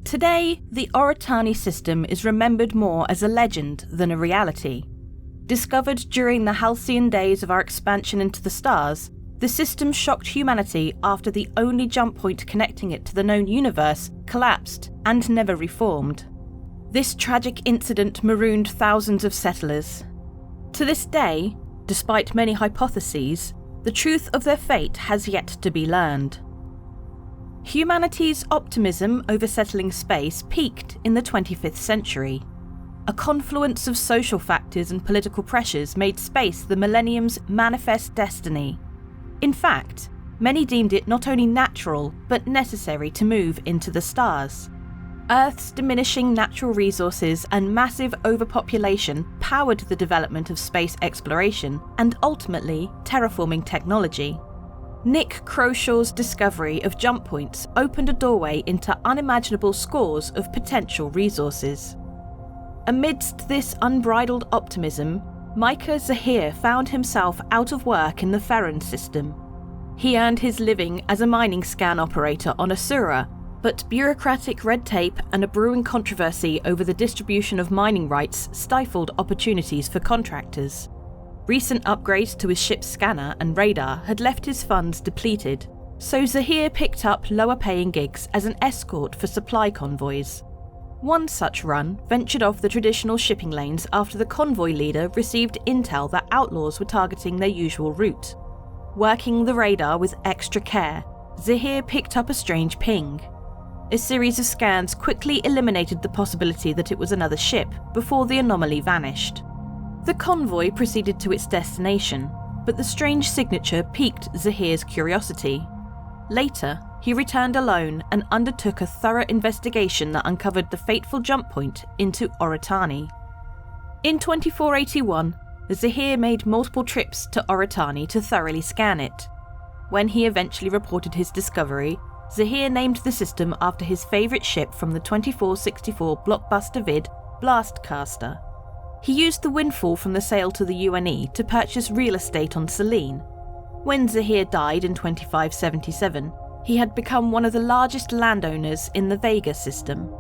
Today, the Oretani system is remembered more as a legend than a reality. Discovered during the halcyon days of our expansion into the stars, the system shocked humanity after the only jump point connecting it to the known universe collapsed and never reformed. This tragic incident marooned thousands of settlers. To this day, despite many hypotheses, the truth of their fate has yet to be learned. Humanity's optimism over settling space peaked in the 25th century. A confluence of social factors and political pressures made space the millennium's manifest destiny. In fact, many deemed it not only natural, but necessary to move into the stars. Earth's diminishing natural resources and massive overpopulation powered the development of space exploration and ultimately terraforming technology. Nick Crowshaw's discovery of jump points opened a doorway into unimaginable scores of potential resources. Amidst this unbridled optimism, Micah Zahir found himself out of work in the Ferron system. He earned his living as a mining scan operator on Asura, but bureaucratic red tape and a brewing controversy over the distribution of mining rights stifled opportunities for contractors. Recent upgrades to his ship's scanner and radar had left his funds depleted, so Zahir picked up lower-paying gigs as an escort for supply convoys. One such run ventured off the traditional shipping lanes after the convoy leader received intel that outlaws were targeting their usual route. Working the radar with extra care, Zahir picked up a strange ping. A series of scans quickly eliminated the possibility that it was another ship before the anomaly vanished. The convoy proceeded to its destination, but the strange signature piqued Zahir's curiosity. Later, he returned alone and undertook a thorough investigation that uncovered the fateful jump point into Oretani. In 2481, Zahir made multiple trips to Oretani to thoroughly scan it. When he eventually reported his discovery, Zahir named the system after his favourite ship from the 2464 blockbuster vid, Blastcaster. He used the windfall from the sale to the UNE to purchase real estate on Selene. When Zahir died in 2577, he had become one of the largest landowners in the Vega system.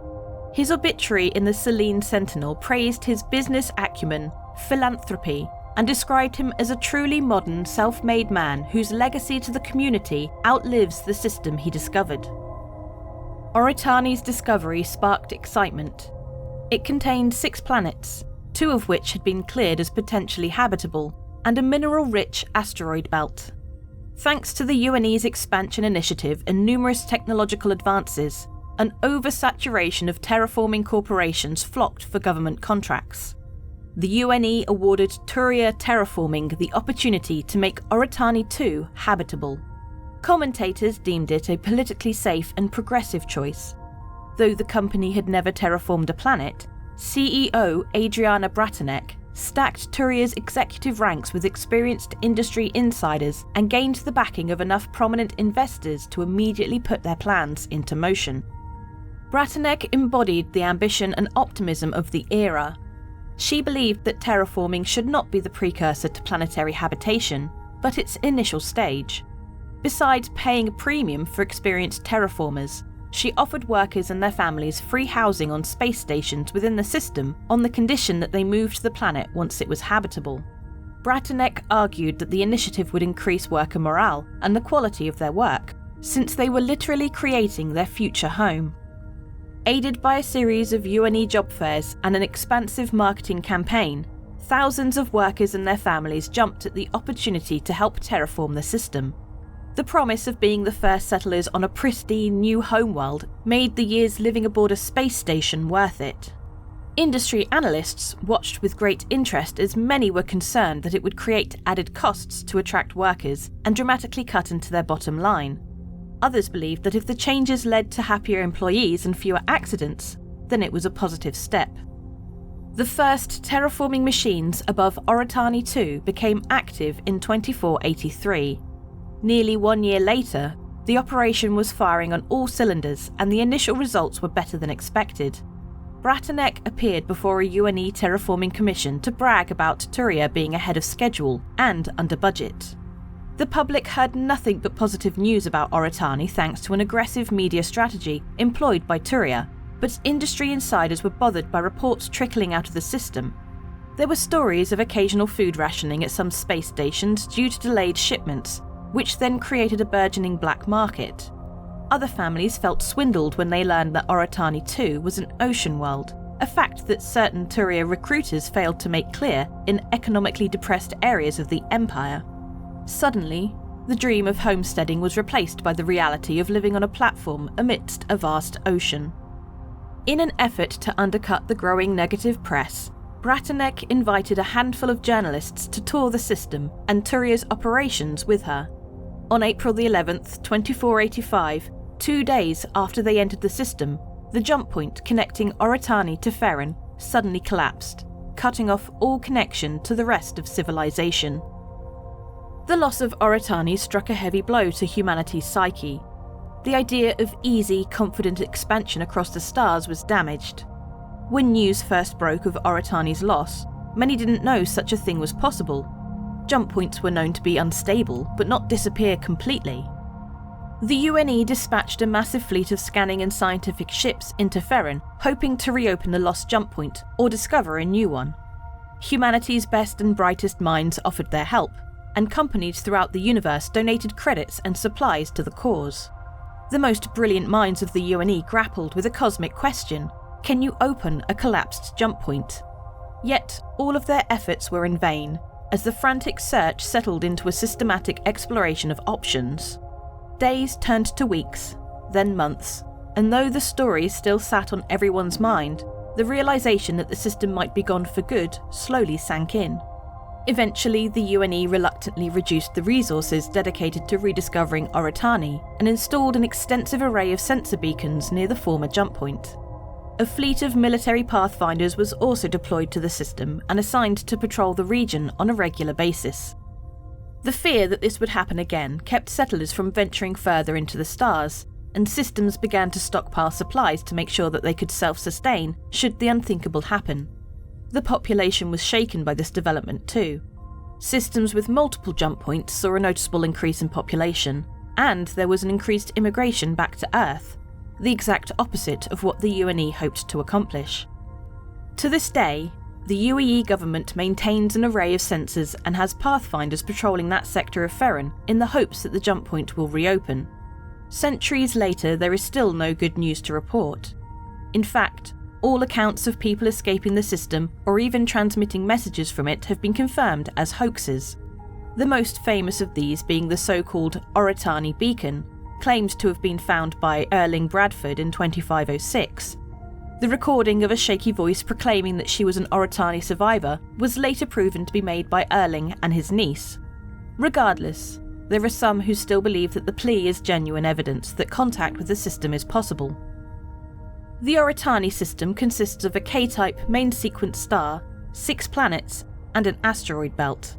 His obituary in the Selene Sentinel praised his business acumen, philanthropy, and described him as a truly modern, self-made man whose legacy to the community outlives the system he discovered. Oretani's discovery sparked excitement. It contained 6 planets, 2 of which had been cleared as potentially habitable, and a mineral-rich asteroid belt. Thanks to the UNE's expansion initiative and numerous technological advances, an oversaturation of terraforming corporations flocked for government contracts. The UNE awarded Turia Terraforming the opportunity to make Oretani 2 habitable. Commentators deemed it a politically safe and progressive choice. Though the company had never terraformed a planet, CEO Adriana Bratanek stacked Turia's executive ranks with experienced industry insiders and gained the backing of enough prominent investors to immediately put their plans into motion. Bratanek embodied the ambition and optimism of the era. She believed that terraforming should not be the precursor to planetary habitation, but its initial stage. Besides paying a premium for experienced terraformers, she offered workers and their families free housing on space stations within the system on the condition that they moved the planet once it was habitable. Bratanek argued that the initiative would increase worker morale and the quality of their work, since they were literally creating their future home. Aided by a series of UNE job fairs and an expansive marketing campaign, thousands of workers and their families jumped at the opportunity to help terraform the system. The promise of being the first settlers on a pristine new homeworld made the years living aboard a space station worth it. Industry analysts watched with great interest as many were concerned that it would create added costs to attract workers and dramatically cut into their bottom line. Others believed that if the changes led to happier employees and fewer accidents, then it was a positive step. The first terraforming machines above Oretani 2 became active in 2483. Nearly 1 year later, the operation was firing on all cylinders and the initial results were better than expected. Bratanek appeared before a UNE terraforming commission to brag about Turia being ahead of schedule and under budget. The public heard nothing but positive news about Oretani thanks to an aggressive media strategy employed by Turia, but industry insiders were bothered by reports trickling out of the system. There were stories of occasional food rationing at some space stations due to delayed shipments, which then created a burgeoning black market. Other families felt swindled when they learned that Oretani 2 was an ocean world, a fact that certain Turia recruiters failed to make clear in economically depressed areas of the Empire. Suddenly, the dream of homesteading was replaced by the reality of living on a platform amidst a vast ocean. In an effort to undercut the growing negative press, Bratanek invited a handful of journalists to tour the system and Turia's operations with her. On April the 11th, 2485, 2 days after they entered the system, the jump point connecting Oretani to Ferren suddenly collapsed, cutting off all connection to the rest of civilization. The loss of Oretani struck a heavy blow to humanity's psyche. The idea of easy, confident expansion across the stars was damaged. When news first broke of Oretani's loss, many didn't know such a thing was possible. Jump points were known to be unstable, but not disappear completely. The UNE dispatched a massive fleet of scanning and scientific ships into Ferren, hoping to reopen the lost jump point or discover a new one. Humanity's best and brightest minds offered their help, and companies throughout the universe donated credits and supplies to the cause. The most brilliant minds of the UNE grappled with a cosmic question: can you open a collapsed jump point? Yet, all of their efforts were in vain, as the frantic search settled into a systematic exploration of options. Days turned to weeks, then months, and though the story still sat on everyone's mind, the realization that the system might be gone for good slowly sank in. Eventually, the UNE reluctantly reduced the resources dedicated to rediscovering Oretani and installed an extensive array of sensor beacons near the former jump point. A fleet of military pathfinders was also deployed to the system and assigned to patrol the region on a regular basis. The fear that this would happen again kept settlers from venturing further into the stars, and systems began to stockpile supplies to make sure that they could self-sustain should the unthinkable happen. The population was shaken by this development too. Systems with multiple jump points saw a noticeable increase in population, and there was an increased immigration back to Earth, the exact opposite of what the UNE hoped to accomplish. To this day, the UEE government maintains an array of sensors and has pathfinders patrolling that sector of Ferren in the hopes that the jump point will reopen. Centuries later, there is still no good news to report. In fact, all accounts of people escaping the system or even transmitting messages from it have been confirmed as hoaxes. The most famous of these being the so-called Oretani beacon, claimed to have been found by Erling Bradford in 2506. The recording of a shaky voice proclaiming that she was an Oretani survivor was later proven to be made by Erling and his niece. Regardless, there are some who still believe that the plea is genuine evidence that contact with the system is possible. The Oretani system consists of a K-type main sequence star, 6 planets, and an asteroid belt.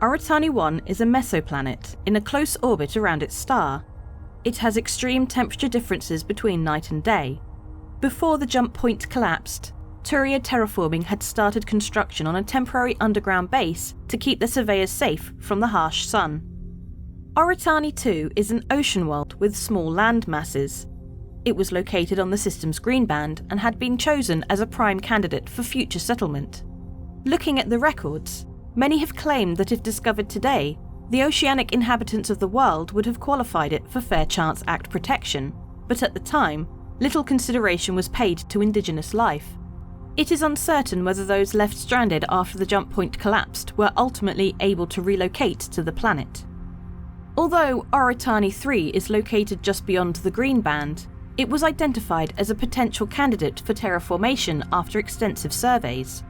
Oretani 1 is a mesoplanet in a close orbit around its star. It has extreme temperature differences between night and day. Before the jump point collapsed, Turia Terraforming had started construction on a temporary underground base to keep the surveyors safe from the harsh sun. Oretani 2 is an ocean world with small land masses. It was located on the system's green band and had been chosen as a prime candidate for future settlement. Looking at the records, many have claimed that if discovered today, the oceanic inhabitants of the world would have qualified it for Fair Chance Act protection, but at the time, little consideration was paid to indigenous life. It is uncertain whether those left stranded after the jump point collapsed were ultimately able to relocate to the planet. Although Oretani 3 is located just beyond the green band, it was identified as a potential candidate for terraformation after extensive surveys.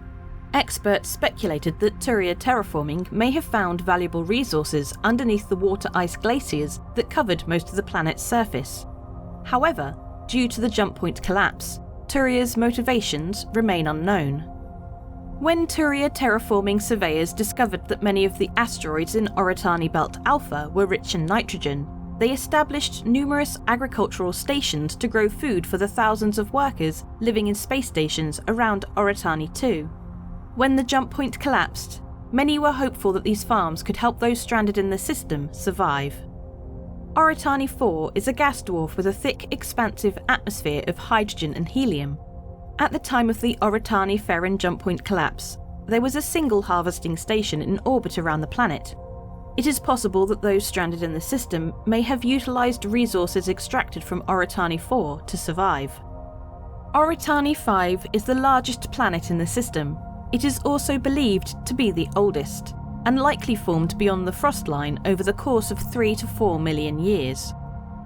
Experts speculated that Turia Terraforming may have found valuable resources underneath the water ice glaciers that covered most of the planet's surface. However, due to the jump point collapse, Turia's motivations remain unknown. When Turia Terraforming surveyors discovered that many of the asteroids in Oretani Belt Alpha were rich in nitrogen, they established numerous agricultural stations to grow food for the thousands of workers living in space stations around Oretani 2. When the jump point collapsed, many were hopeful that these farms could help those stranded in the system survive. Oretani 4 is a gas dwarf with a thick, expansive atmosphere of hydrogen and helium. At the time of the Oretani-Ferran jump point collapse, there was a single harvesting station in orbit around the planet. It is possible that those stranded in the system may have utilised resources extracted from Oretani 4 to survive. Oretani 5 is the largest planet in the system. It is also believed to be the oldest, and likely formed beyond the frost line over the course of 3 to 4 million years.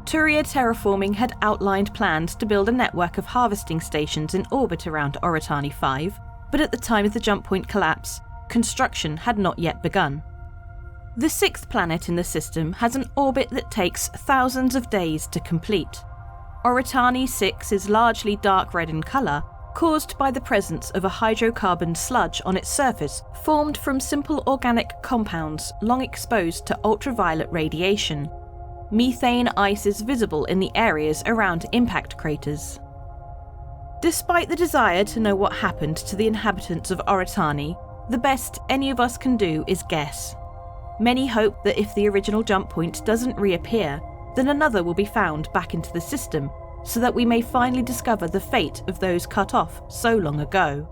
Turia Terraforming had outlined plans to build a network of harvesting stations in orbit around Oretani 5, but at the time of the jump point collapse, construction had not yet begun. The sixth planet in the system has an orbit that takes thousands of days to complete. Oretani 6 is largely dark red in colour, caused by the presence of a hydrocarbon sludge on its surface formed from simple organic compounds long exposed to ultraviolet radiation. Methane ice is visible in the areas around impact craters. Despite the desire to know what happened to the inhabitants of Oretani, the best any of us can do is guess. Many hope that if the original jump point doesn't reappear, then another will be found back into the system, so that we may finally discover the fate of those cut off so long ago.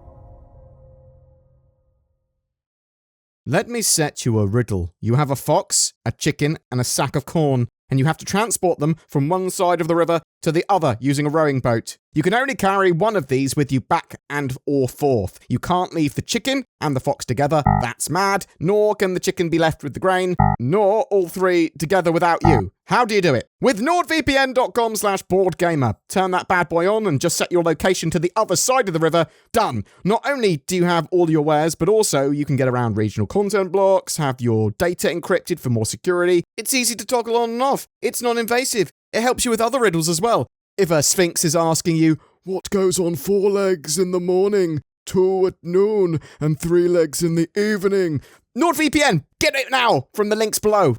Let me set you a riddle. You have a fox, a chicken, and a sack of corn, and you have to transport them from one side of the river to the other using a rowing boat. You can only carry one of these with you back and or forth. You can't leave the chicken and the fox together, that's mad, nor can the chicken be left with the grain, nor all three together without you. How do you do it? With nordvpn.com/BoredGamer. Turn that bad boy on and just set your location to the other side of the river. Done. Not only do you have all your wares, but also you can get around regional content blocks, have your data encrypted for more security. It's easy to toggle on and off. It's non-invasive. It helps you with other riddles as well. If a sphinx is asking you, what goes on 4 legs in the morning, 2 at noon, and 3 legs in the evening? NordVPN! Get it now from the links below.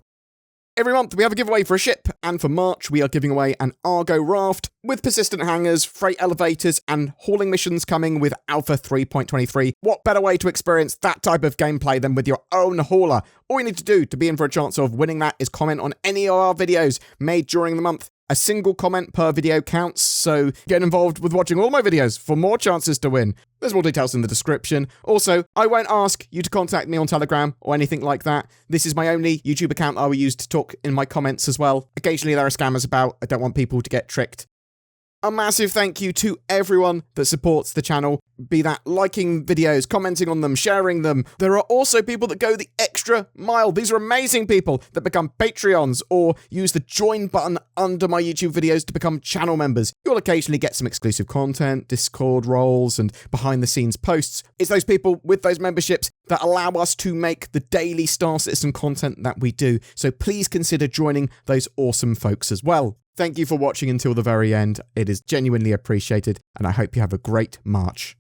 Every month we have a giveaway for a ship, and for March we are giving away an Argo raft with persistent hangars, freight elevators, and hauling missions coming with Alpha 3.23. What better way to experience that type of gameplay than with your own hauler? All you need to do to be in for a chance of winning that is comment on any of our videos made during the month. A single comment per video counts, so get involved with watching all my videos for more chances to win. There's more details in the description. Also, I won't ask you to contact me on Telegram or anything like that. This is my only YouTube account I will use to talk in my comments as well. Occasionally there are scammers about. I don't want people to get tricked. A massive thank you to everyone that supports the channel, be that liking videos, commenting on them, sharing them. There are also people that go the extra mile. These are amazing people that become Patreons or use the join button under my YouTube videos to become channel members. You'll occasionally get some exclusive content, Discord roles, and behind the scenes posts. It's those people with those memberships that allow us to make the daily Star Citizen content that we do. So please consider joining those awesome folks as well. Thank you for watching until the very end. It is genuinely appreciated, and I hope you have a great March.